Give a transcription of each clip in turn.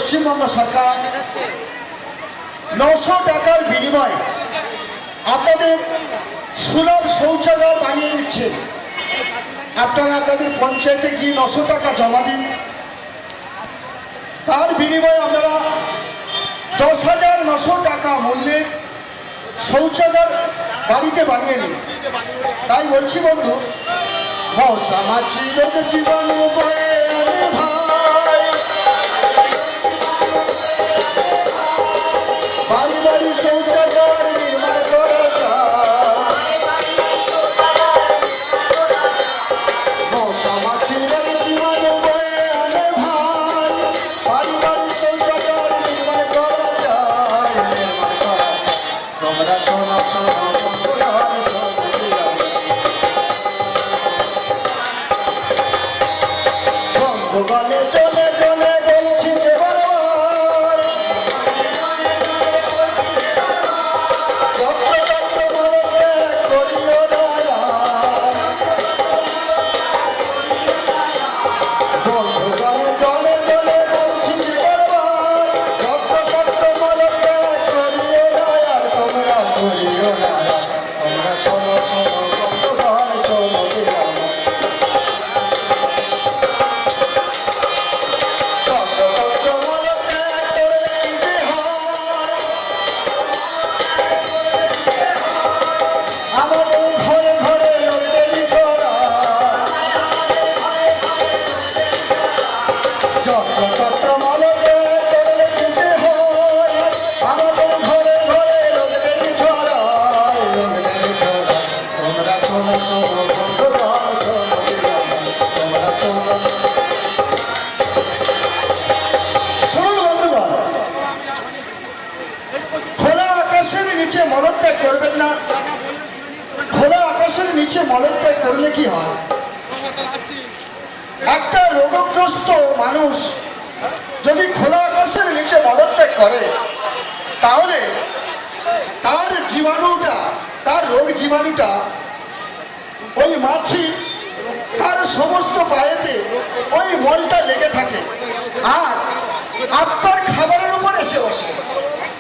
পশ্চিমবঙ্গ সরকার 900 টাকার বিনিময়ে আপনাদের সুলভ শৌচাগার বানিয়ে দিচ্ছে। আপনারা আপনাদের পঞ্চায়েতে গিয়ে 900 টাকা জমা দিন, তার বিনিময়ে আপনারা 10,900 টাকা মূল্যের শৌচাগার বাড়িতে বানিয়ে নিন। তাই বলছি বন্ধু, মশা মাছি রোগ জীবাণু বয়ে আনে ভাই, বাড়ি বাড়ি শৌচাগার নির্মাণ করা যায়। মশা মাছি রোগ জীবাণু বয়ে আনে ভাই, বাড়ি বাড়ি শৌচাগার নির্মাণ করা যায়। তোমরা শোনো শোনো বন্ধুগণে চলে চলে বলছি যে বারবার, যত্রতত্র বলতে করিও দয়া। বন্ধুগণে চলে চলে বলছি যে বারবার, যত্রতত্র বলতে করিও দয়া। তোমরা করিও দয়া, তোমরা শোনো শোনো বন্ধুগণ শোনো দিলাম। নিচে মলত্যাগ করবেন না। খোলা আকাশের নিচে মলত্যাগ করলে কি হয়, একটা রোগগ্রস্ত মানুষ যদি খোলা আকাশের নিচে মলত্যাগ করে, তাহলে তার জীবাণুটা, তার রোগ জীবাণুটা ওই মাছি তার সমস্ত পায়েতে ওই মলটা লেগে থাকে, আর আপনার খাবারের উপর এসে বসে।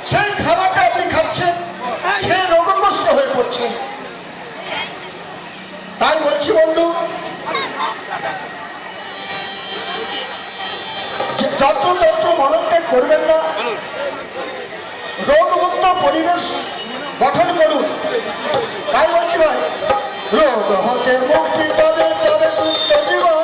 সেই খাবারটা আপনি খাচ্ছেন, খেয়ে রোগগ্রস্ত হয়ে পড়ছেন। তাই বলছি বন্ধু, যত্রতত্র মলত্যাগ করবেন না, রোগমুক্ত পরিবেশ গঠন করুন। তাই বলছি ভাই, রোগ হতে মুক্তি পাবে তবে সুস্থ জীবন।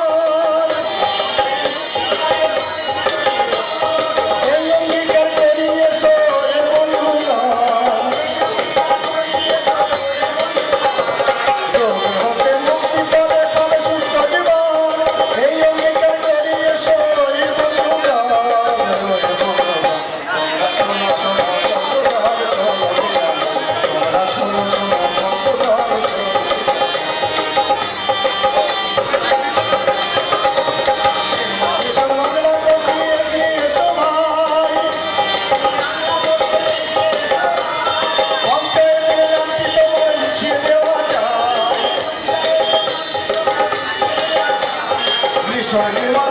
Sorry.